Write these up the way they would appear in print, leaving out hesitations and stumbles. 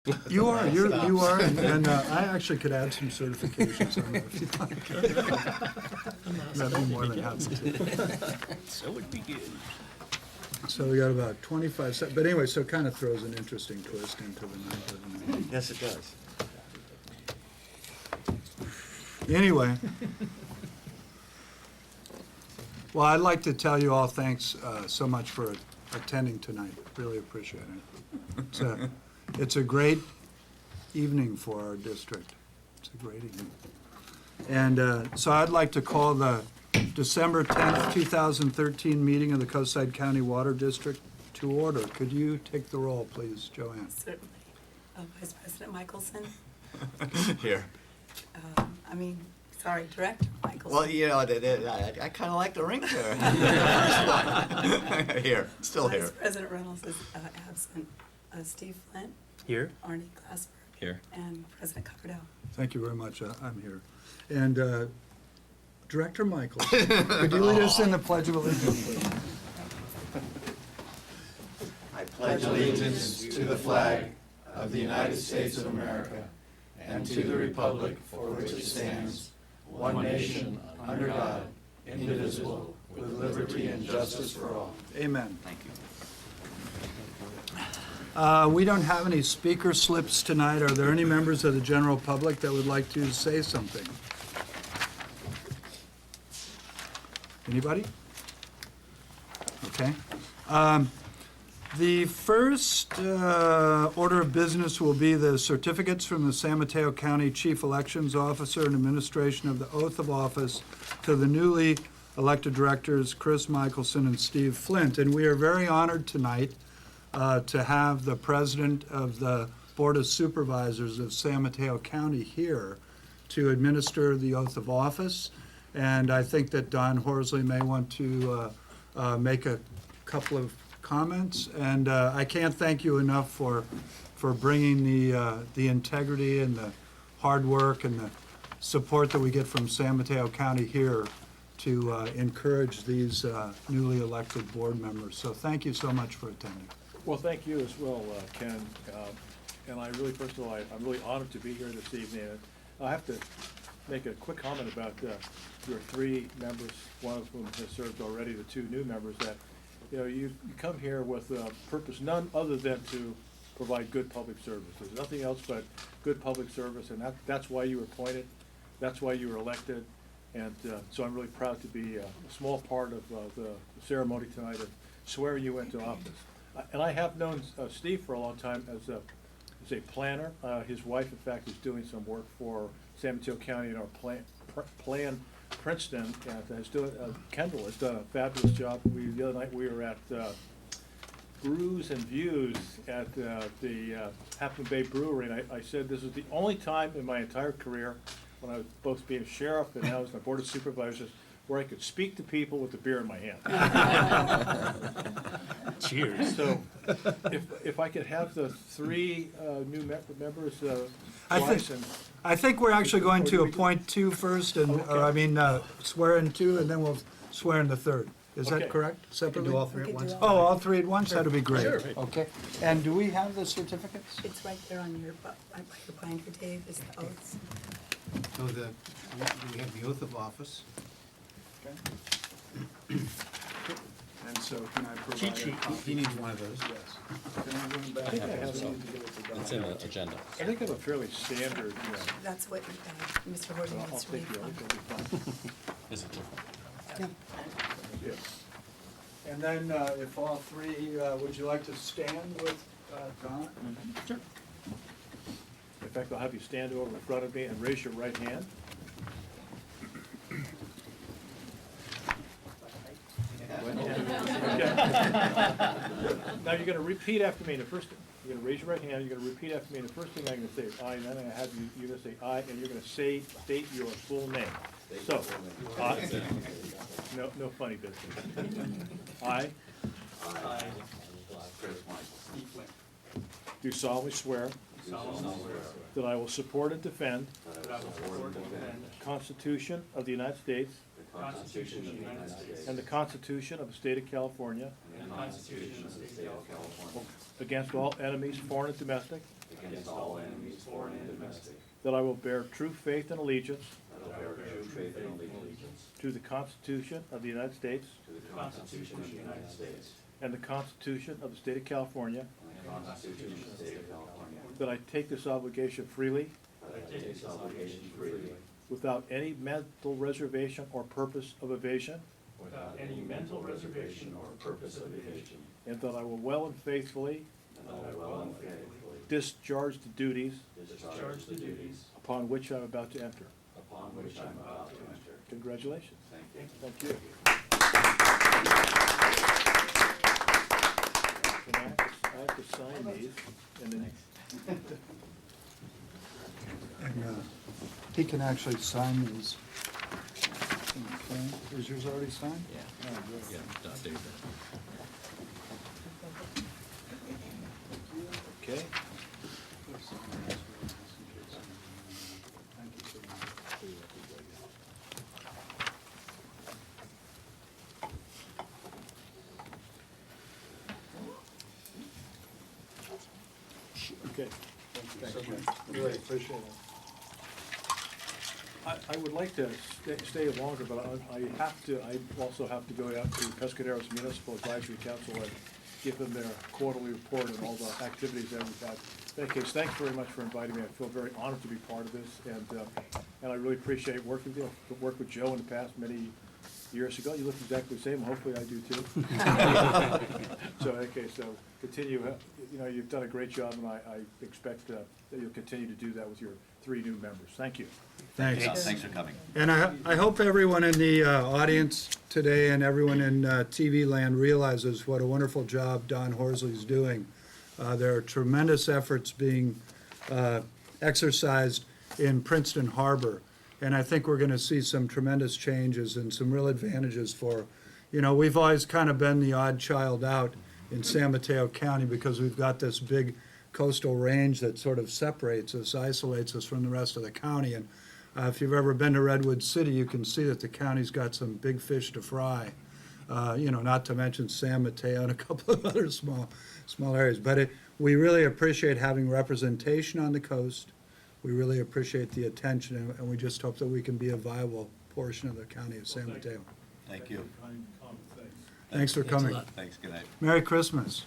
You are, you are, and I actually could add some certifications on there if you'd like. That'd be more than happy to. So would be good. So we got about 25 seconds, but anyway, so it kind of throws an interesting twist into the night, doesn't it? Yes, it does. Anyway. Well, I'd like to tell you all thanks so much for attending tonight. Really appreciate it. It's a great evening for our district. It's a great evening. And so I'd like to call the December 10th, 2013 meeting of the Coastside County Water District to order. Could you take the roll, please, Joanne? Certainly. Vice President Michelson, Here. Director Michelson. Well, you know, I kind of like the ring there. Here, still here. Vice President Reynolds is absent. Steve Flint, Here? Arnie Glassberg, Here. and President Coverdell. Thank you very much. I'm here. And Director Michaels, could you lead us in the Pledge of Allegiance, please? I pledge allegiance to the flag of the United States of America and to the republic for which it stands, one nation, under God, indivisible, with liberty and justice for all. Amen. Thank you. We don't have any speaker slips tonight. Are there any members of the general public that would like to say something? Anybody? Okay. The first order of business will be the certificates from the San Mateo County Chief Elections Officer and administration of the oath of office to the newly elected directors, Chris Michelson and Steve Flint. And we are very honored tonight to have the president of the Board of Supervisors of San Mateo County here to administer the oath of office. And I think that Don Horsley may want to make a couple of comments. And I can't thank you enough for bringing the integrity and the hard work and the support that we get from San Mateo County here to encourage these newly elected board members. So thank you so much for attending. Well, thank you as well, Ken. And I really, first of all, I'm really honored to be here this evening. I have to make a quick comment about your three members, one of whom has served already, the two new members, that you come here with a purpose none other than to provide good public service. There's nothing else but good public service, and that's why you were appointed, that's why you were elected. And so I'm really proud to be a small part of the ceremony tonight of swearing you into office. And I have known Steve for a long time as a planner. His wife, in fact, is doing some work for San Mateo County in our plan Princeton, and Kendall has done a fabulous job. The other night we were at Brews and Views at the Half Moon Bay Brewery, and I said this is the only time in my entire career, when I was both being a sheriff and now as my board of supervisors, where I could speak to people with a beer in my hand. Cheers. So, if I could have the three new members, I think we're actually going to appoint two first, and Okay. swear in two, and then we'll swear in the third. Is that Okay. correct? Separately? all three at once? Oh, all three at once? That'd be great. Sure. Okay. And do we have the certificates? It's right there on your binder, Dave, is the oaths. So we have the oath of office. And so can I provide Cheat sheet. a copy? He needs one of those. Yes. Can I run back? I think I have It's in the agenda. I think I have a fairly standard, That's what Mr. Horton I'll wants to take read the from. oath, it'll be fine. Is it different? No. Yeah. And then if all three, would you like to stand with Don? Sure. In fact, I'll have you stand over in front of me and raise your right hand. Now you're going to repeat after me. You're going to raise your right hand. You're going to repeat after me. And the first thing I'm going to say is I, and then I have you. You're going to say I, and you're going to state your full name. So, no funny business. I do solemnly swear that I will support and defend the Constitution of the United States and the Constitution of the State of California against all enemies, foreign and domestic, against all enemies, foreign and domestic, that I will bear true faith and allegiance that I will bear true faith and allegiance to the Constitution of the United States to the Constitution of the United States and the Constitution of the State of California, and the Constitution of the State of California, that I take this obligation freely that I take this obligation freely without any mental reservation or purpose of evasion, without any mental reservation or purpose of evasion, and that I will well and faithfully and that I will and faithfully discharge the duties discharge the duties upon which I'm about to enter. upon which I'm about to enter. Congratulations. Thank you. Thank you. And I have to sign these, and then And he can actually sign these. Okay, is yours already signed? Yeah. Oh, good. Yeah, Dave. okay. Okay. Thank you. Really appreciate it. I would like to stay longer, but I also have to go out to Pescaderos Municipal Advisory Council and give them their quarterly report and all the activities that we've had. In any case, thanks very much for inviting me. I feel very honored to be part of this, and I really appreciate working with you. I've worked with Joe in the past many years ago. You look exactly the same. Hopefully I do too. So, in any case, continue. You've done a great job, and I expect that you'll continue to do that with your 3 new members. Thank you. Thanks. Thanks for coming. And I hope everyone in the audience today and everyone in TV land realizes what a wonderful job Don Horsley's doing. There are tremendous efforts being exercised in Princeton Harbor, and I think we're going to see some tremendous changes and some real advantages for, we've always kind of been the odd child out in San Mateo County because we've got this big coastal range that sort of separates us, isolates us from the rest of the county. And if you've ever been to Redwood City, you can see that the county's got some big fish to fry. Not to mention San Mateo and a couple of other small areas. But we really appreciate having representation on the coast. We really appreciate the attention, and we just hope that we can be a viable portion of the county of San Mateo. Thank you. Thanks for coming. Thanks, good night. Merry Christmas.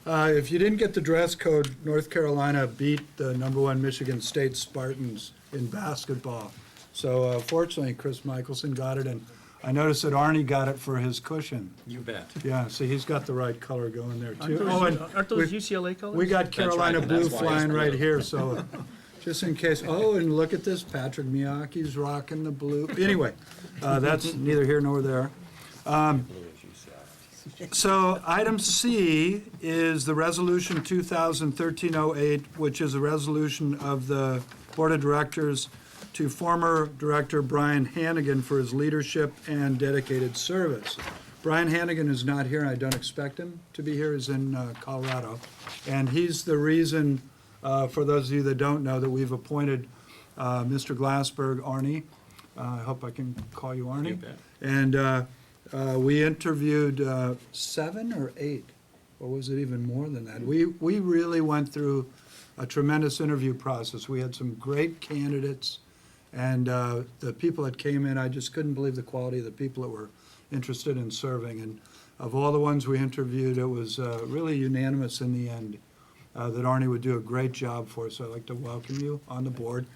If you didn't get the dress code, North Carolina beat the #1 Michigan State Spartans in basketball. So fortunately, Chris Michelson got it, and I noticed that Arnie got it for his cushion. You bet. Yeah, see, he's got the right color going there, Aren't too. those, Oh, and aren't those we- UCLA colors? We got That's Carolina right, and blue that's why it's flying right blue. here, so just in case. Oh, and look at this, Patrick Miyake's rocking the blue. Anyway, that's neither here nor there. So item C is the resolution 2013-08, which is a resolution of the Board of Directors to former Director Brian Hannigan for his leadership and dedicated service. Brian Hannigan is not here, and I don't expect him to be here. He's in Colorado. And he's the reason, for those of you that don't know, that we've appointed Mr. Glassberg, Arnie. I hope I can call you Arnie. You bet. And we interviewed 7 or 8, or was it even more than that? We really went through a tremendous interview process. We had some great candidates, and the people that came in, I just couldn't believe the quality of the people that were interested in serving. And of all the ones we interviewed, it was really unanimous in the end that Arnie would do a great job for us. I'd like to welcome you on the board.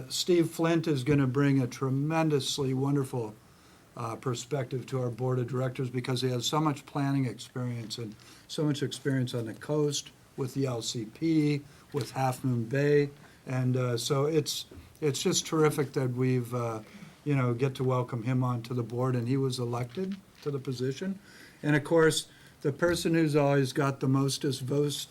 Steve Flint is going to bring a tremendously wonderful perspective to our board of directors because he has so much planning experience and so much experience on the coast with the LCP, with Half Moon Bay, and so it's just terrific that we've get to welcome him onto the board, and he was elected to the position. And of course, the person who's always got the mostest votes,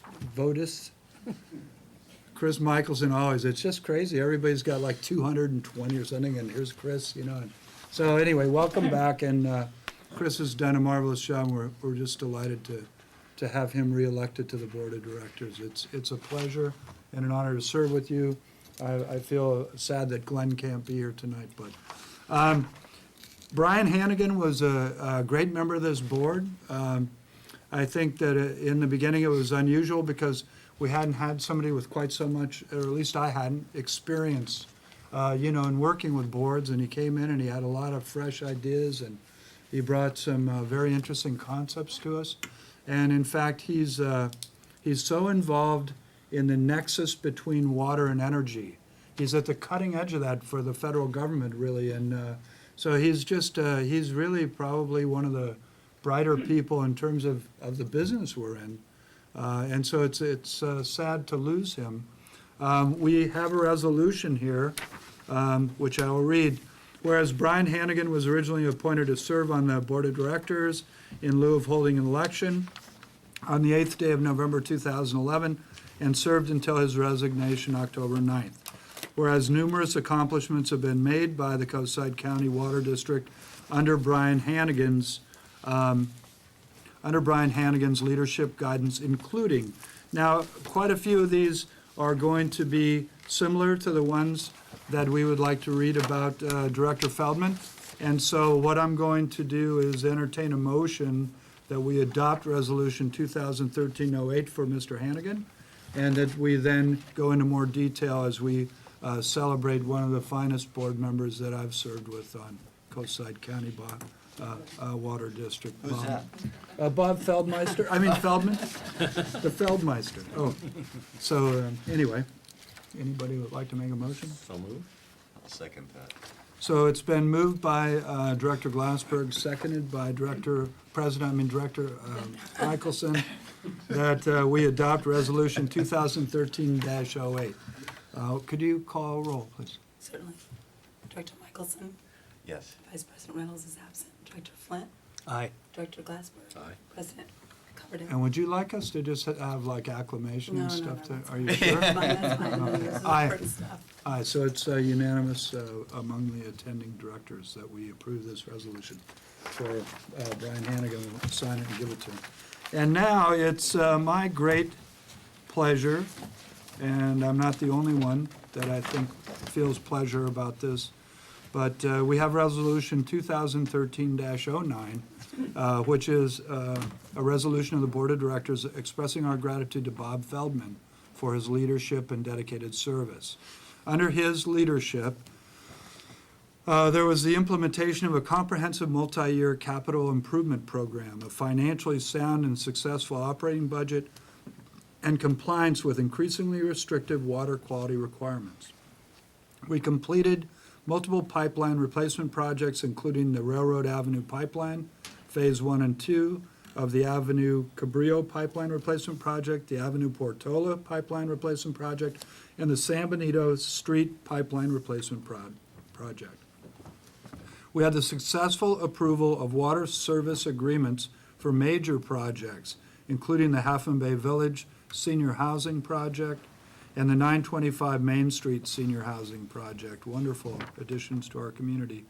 Chris Michelson always. It's just crazy. Everybody's got like 220 or something, and here's Chris, And so anyway, welcome back, and Chris has done a marvelous job. We're just delighted to have him reelected to the board of directors. It's a pleasure and an honor to serve with you. I feel sad that Glenn can't be here tonight, but Brian Hannigan was a great member of this board. I think that in the beginning it was unusual because we hadn't had somebody with quite so much, or at least I hadn't, experience, in working with boards. And he came in and he had a lot of fresh ideas, and he brought some very interesting concepts to us. And in fact, he's so involved in the nexus between water and energy. He's at the cutting edge of that for the federal government, really. And so he's really probably one of the brighter people in terms of the business we're in. And so it's sad to lose him. We have a resolution here, which I will read. Whereas Brian Hannigan was originally appointed to serve on the Board of Directors in lieu of holding an election on the 8th day of November 2011 and served until his resignation October 9th. Whereas numerous accomplishments have been made by the Coastside County Water District under Brian Hannigan's leadership guidance, including, now, quite a few of these are going to be similar to the ones that we would like to read about Director Feldman. And so what I'm going to do is entertain a motion that we adopt Resolution 2013-08 for Mr. Hannigan, and that we then go into more detail as we celebrate one of the finest board members that I've served with on Coastside County Water District. Who's Bob. that? Bob Feldman. The Feldmeister. Oh, so anyway, anybody would like to make a motion? So moved. I'll second that. So it's been moved by Director Glassberg, seconded by Director Michelson, that we adopt Resolution 2013-08. Could you call roll, please? Certainly. Director Michelson, Yes. Vice President Reynolds is absent. Director Flint, Aye. Director Glassberg. Aye. President Coverdale. And would you like us to just have like acclamation and No, no, stuff? no, that's Are you sure? Fine, that's fine. No, this is Aye. important stuff. Aye, so it's unanimous among the attending directors that we approve this resolution for Brian Hannigan to sign it and give it to him. And now it's my great pleasure, and I'm not the only one that I think feels pleasure about this, but we have Resolution 2013-09, which is a resolution of the Board of Directors expressing our gratitude to Bob Feldman for his leadership and dedicated service. Under his leadership, there was the implementation of a comprehensive multi-year capital improvement program, a financially sound and successful operating budget, and compliance with increasingly restrictive water quality requirements. We completed multiple pipeline replacement projects, including the Railroad Avenue Pipeline, Phase 1 and 2 of the Avenue Cabrillo Pipeline Replacement Project, the Avenue Portola Pipeline Replacement Project, and the San Benito Street Pipeline Replacement Project. We had the successful approval of water service agreements for major projects, including the Half Moon Bay Village Senior Housing Project and the 925 Main Street Senior Housing Project. Wonderful additions to our community.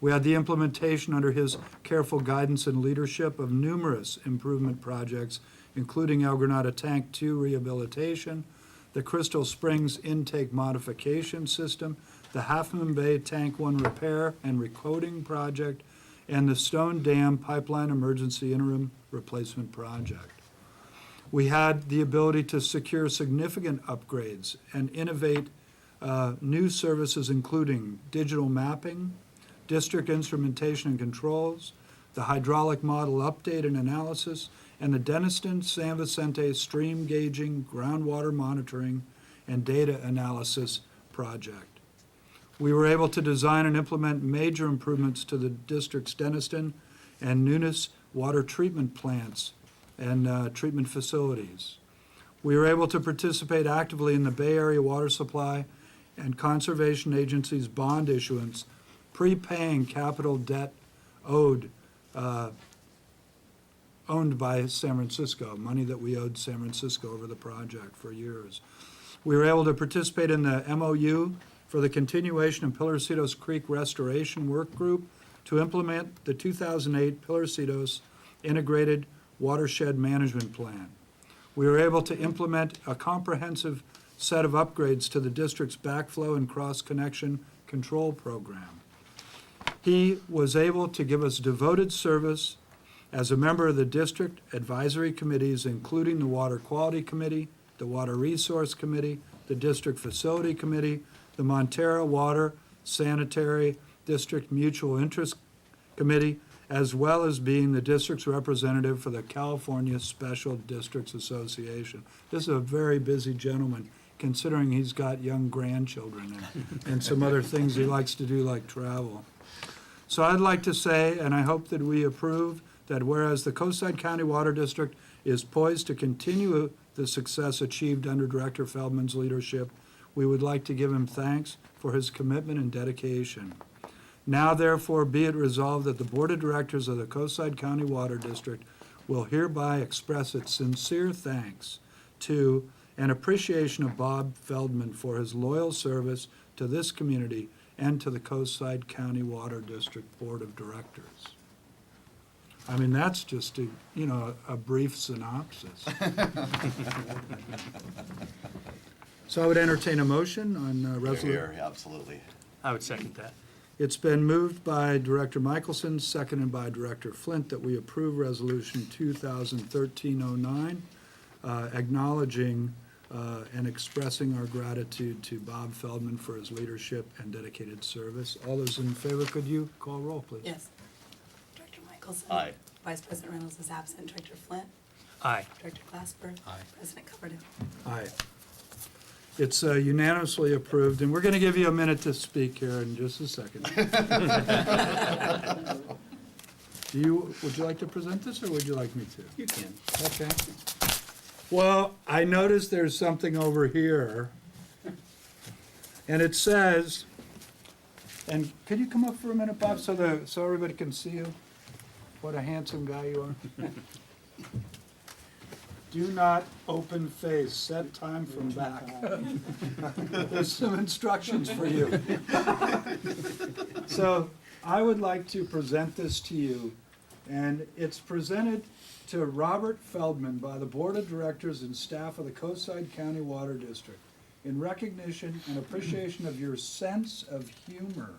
We had the implementation under his careful guidance and leadership of numerous improvement projects, including El Granada Tank 2 rehabilitation, the Crystal Springs intake modification system, the Half Moon Bay Tank 1 repair and recoating project, and the Stone Dam Pipeline Emergency Interim Replacement Project. We had the ability to secure significant upgrades and innovate new services, including digital mapping, district instrumentation and controls, the hydraulic model update and analysis, and the Denniston-San Vicente stream gauging, groundwater monitoring, and data analysis project. We were able to design and implement major improvements to the district's Denniston and Nunes water treatment plants and treatment facilities. We were able to participate actively in the Bay Area Water Supply and Conservation Agency's bond issuance, prepaying capital debt owned by San Francisco, money that we owed San Francisco over the project for years. We were able to participate in the MOU for the continuation of Pilarcitos Creek Restoration Work Group to implement the 2008 Pilarcitos Integrated Watershed Management Plan. We were able to implement a comprehensive set of upgrades to the district's backflow and cross-connection control program. He was able to give us devoted service as a member of the district advisory committees, including the Water Quality Committee, the Water Resource Committee, the District Facility Committee, the Montero Water Sanitary District Mutual Interest Committee, as well as being the district's representative for the California Special Districts Association. This is a very busy gentleman, considering he's got young grandchildren and some other things he likes to do, like travel. So I'd like to say, and I hope that we approve, that whereas the Coastside County Water District is poised to continue the success achieved under Director Feldman's leadership, we would like to give him thanks for his commitment and dedication. Now therefore be it resolved that the Board of Directors of the Coastside County Water District will hereby express its sincere thanks to and appreciation of Bob Feldman for his loyal service to this community and to the Coastside County Water District Board of Directors. I mean, that's just a brief synopsis. So I would entertain a motion on resolution. Here, absolutely. I would second that. It's been moved by Director Michelson, seconded by Director Flint, that we approve Resolution 2013-09, acknowledging and expressing our gratitude to Bob Feldman for his leadership and dedicated service. All those in favor, could you call roll, please? Yes. Director Michelson. Aye. Vice President Reynolds is absent. Director Flint. Aye. Director Glassberg. Aye. President Coverdale. Aye. It's unanimously approved, and we're going to give you a minute to speak here in just a second. Would you like to present this, or would you like me to? You can. Okay. Well, I noticed there's something over here, and it says, and could you come up for a minute, Bob, so everybody can see you? What a handsome guy you are. Do not open face, set time from back. There's some instructions for you. So I would like to present this to you, and it's presented to Robert Feldman by the Board of Directors and staff of the Coastside County Water District in recognition and appreciation of your sense of humor.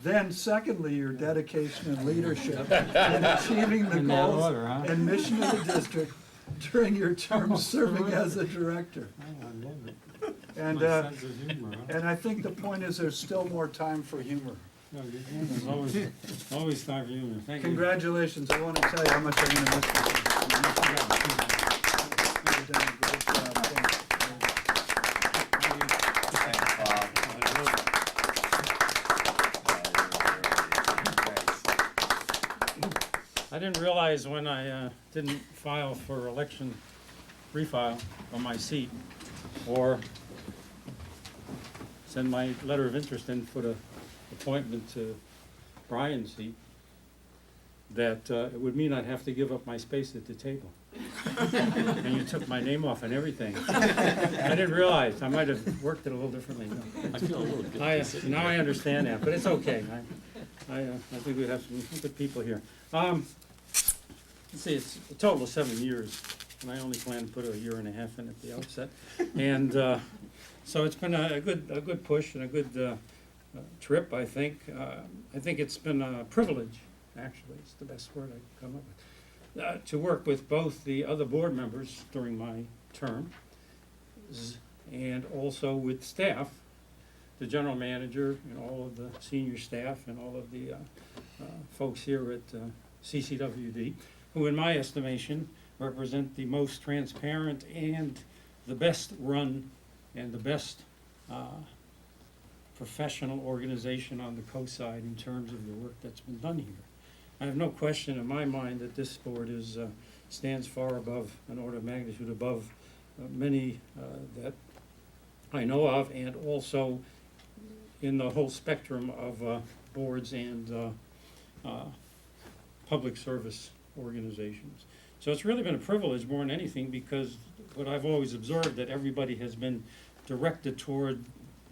Then secondly, your dedication and leadership in achieving the goals and mission of the district during your term serving as a director. And I think the point is there's still more time for humor. There's always time for humor. Thank you. Congratulations, I want to tell you how much I'm going to miss you. You've done a great job. Thanks, Bob. I didn't realize when I didn't file for election, refile on my seat, or send my letter of interest in for the appointment to Brian's seat, that it would mean I'd have to give up my space at the table. And you took my name off and everything. I didn't realize. I might have worked it a little differently. I feel a little good. Now I understand that, but it's okay. I think we have some good people here. Let's see, it's a total of 7 years, and I only plan to put a year and a half in at the outset. And so it's been a good push and a good trip, I think. I think it's been a privilege, actually, it's the best word I can come up with, to work with both the other board members during my term, and also with staff, the general manager and all of the senior staff and all of the folks here at CCWD, who in my estimation represent the most transparent and the best run and the best professional organization on the coastside in terms of the work that's been done here. I have no question in my mind that this board stands far above, an order of magnitude above many that I know of, and also in the whole spectrum of boards and public service organizations. So it's really been a privilege more than anything, because what I've always observed, that everybody has been directed toward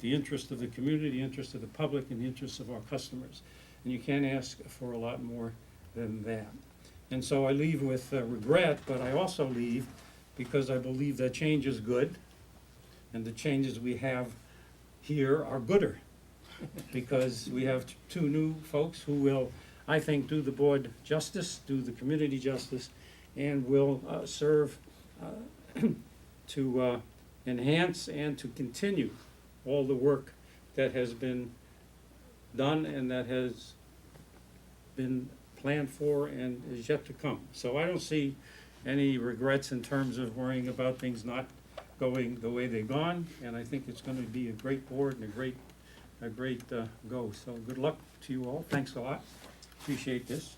the interest of the community, the interest of the public, and the interests of our customers. And you can't ask for a lot more than that. And so I leave with regret, but I also leave because I believe that change is good, and the changes we have here are gooder, because we have two new folks who will I think, do the board justice, do the community justice, and will serve to enhance and to continue all the work that has been done and that has been planned for and is yet to come. So I don't see any regrets in terms of worrying about things not going the way they've gone, and I think it's gonna be a great board and a great go. So good luck to you all, thanks a lot, appreciate this.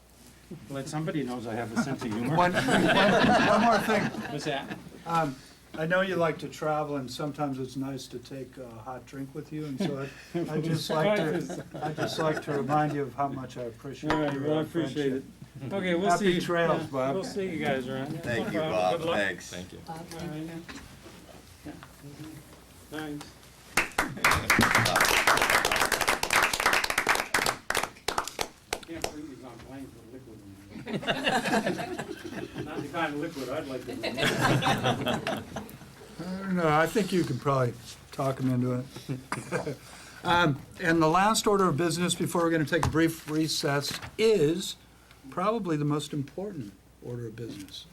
Glad somebody knows I have a sense of humor. One more thing. What's that? I know you like to travel, and sometimes it's nice to take a hot drink with you, and so I'd just like to remind you of how much I appreciate All right, your well, I appreciate it. friendship. Okay, we'll Happy see. you. trails, Yeah, Bob. We'll see you guys around. Yeah, Thank no you, problem. Bob. Good luck. Thanks. Thank you. Thank you. Yeah. Thanks. Can't bring these on planes with liquid in them. Not the kind of liquid I'd like to drink. I don't know, I think you could probably talk them into it. And the last order of business before we're gonna take a brief recess is probably the most important order of business.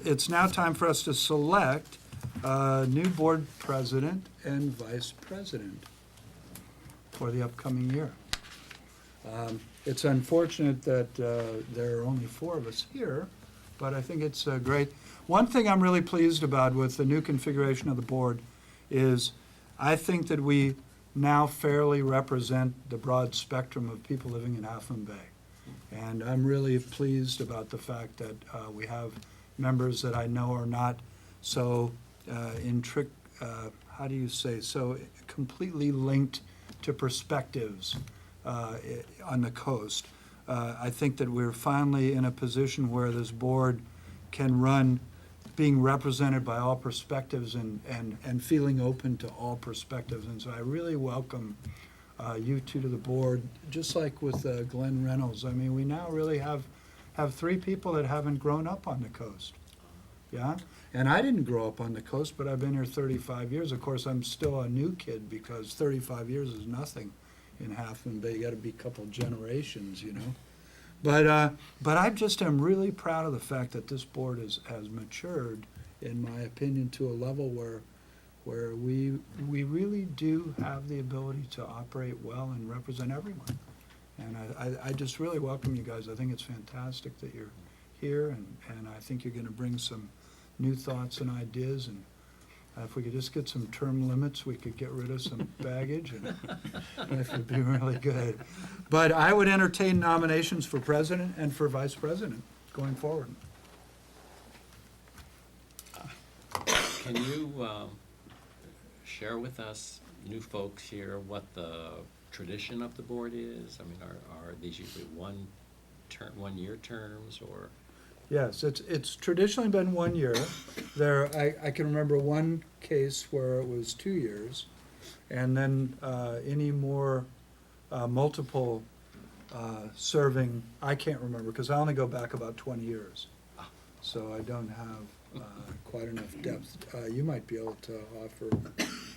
It's now time for us to select a new board president and vice president for the upcoming year. It's unfortunate that there are only 4 of us here, but I think it's great. One thing I'm really pleased about with the new configuration of the board is I think that we now fairly represent the broad spectrum of people living in Half Moon Bay. And I'm really pleased about the fact that we have members that I know are not so how do you say, so completely linked to perspectives on the coast. I think that we're finally in a position where this board can run being represented by all perspectives and feeling open to all perspectives. And so I really welcome you two to the board, just like with Glenn Reynolds. I mean, we now really have 3 people that haven't grown up on the coast. Yeah? And I didn't grow up on the coast, but I've been here 35 years. Of course, I'm still a new kid because 35 years is nothing in Half Moon Bay. You gotta be a couple generations, you know? But I just am really proud of the fact that this board has matured, in my opinion, to a level where we really do have the ability to operate well and represent everyone. And I just really welcome you guys. I think it's fantastic that you're here, and I think you're gonna bring some new thoughts and ideas, and if we could just get some term limits, we could get rid of some baggage, and life would be really good. But I would entertain nominations for president and for vice president going forward. Can you share with us, new folks here, what the tradition of the board is? I mean, are these usually one-year terms, or? Yes, it's traditionally been 1 year. I can remember one case where it was 2 years, and then any more multiple serving, I can't remember, because I only go back about 20 years. So I don't have quite enough depth. You might be able to offer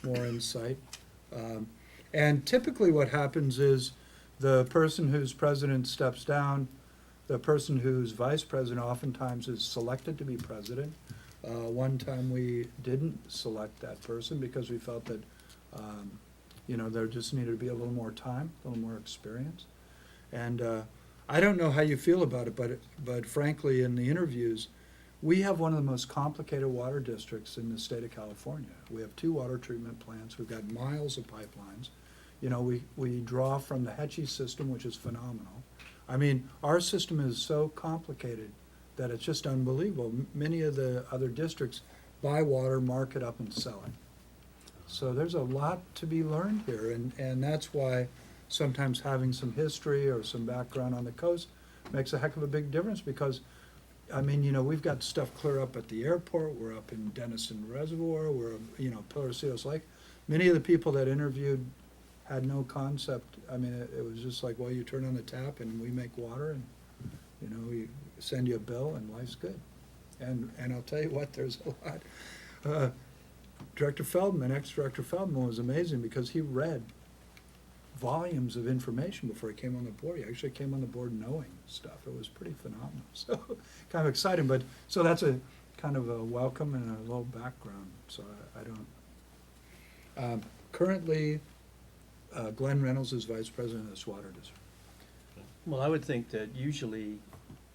more insight. And typically what happens is the person who's president steps down. The person who's vice president oftentimes is selected to be president. One time we didn't select that person because we felt that, there just needed to be a little more time, a little more experience. And I don't know how you feel about it, but frankly, in the interviews, we have one of the most complicated water districts in the state of California. We have 2 water treatment plants. We've got miles of pipelines. You know, we draw from the Hetchy system, which is phenomenal. I mean, our system is so complicated that it's just unbelievable. Many of the other districts buy water, mark it up, and sell it. So there's a lot to be learned here, and that's why sometimes having some history or some background on the coast makes a heck of a big difference, because, I mean, we've got stuff clear up at the airport, we're up in Denison Reservoir, we're, Pillarcitos Lake. Many of the people that interviewed had no concept. I mean, it was just like, well, you turn on the tap and we make water, and, we send you a bill and life's good. And I'll tell you what, there's a lot. Director Feldman, ex-Director Feldman, was amazing because he read volumes of information before he came on the board. He actually came on the board knowing stuff. It was pretty phenomenal. So kind of exciting, but, so that's a kind of a welcome and a little background, so I don't. Currently, Glenn Reynolds is vice president of the SWATer district. Well, I would think that usually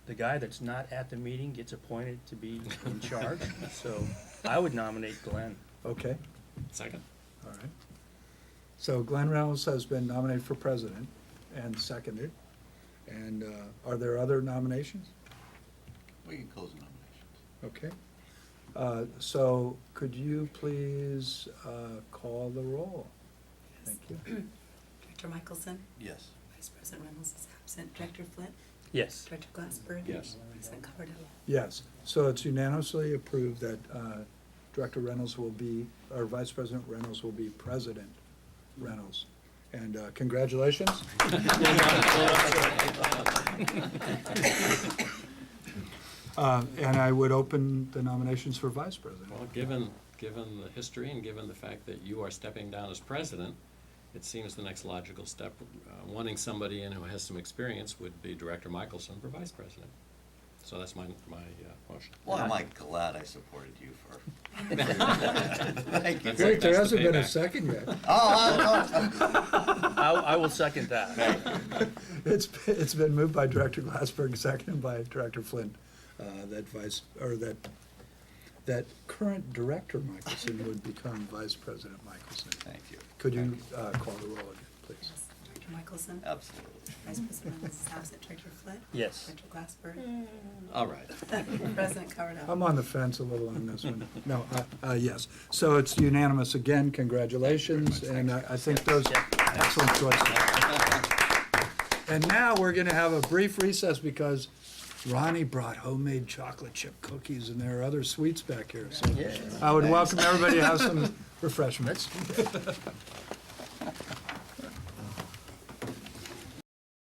the guy that's not at the meeting gets appointed to be in charge, so I would nominate Glenn. Okay, Second? all right. So Glenn Reynolds has been nominated for president and seconded. And are there other nominations? We can close the nominations. Okay. So could you please call the roll? Thank you. Director Michelson, Yes. Vice President Reynolds is absent. Director Flint, Yes. Director Glassberg. Yes. President Coverdell. Yes, so it's unanimously approved that Director Reynolds will be, or Vice President Reynolds will be President Reynolds. And congratulations. And I would open the nominations for Vice President. Well, given the history and given the fact that you are stepping down as president, it seems the next logical step, wanting somebody in who has some experience, would be Director Michelson for vice president. So that's my motion. Well, am I glad I supported you for. Thank you. That's Wait, there that's the hasn't been a payback. second yet. I will second that. It's been moved by Director Glassberg, seconded by Director Flint, that current Director Michelson would become Vice President Michelson. Thank you. Could you call the roll again, please? Yes. Director Michelson, Absolutely. Vice President Reynolds is absent. Director Flint. Yes. Director Glassberg. All right. President Coverdell. I'm on the fence a little on this one. No, yes. So it's unanimous again. Congratulations, and I think those excellent choices. And now we're going to have a brief recess because Ronnie brought homemade chocolate chip cookies, and there are other sweets back here. So I would welcome everybody to have some refreshments.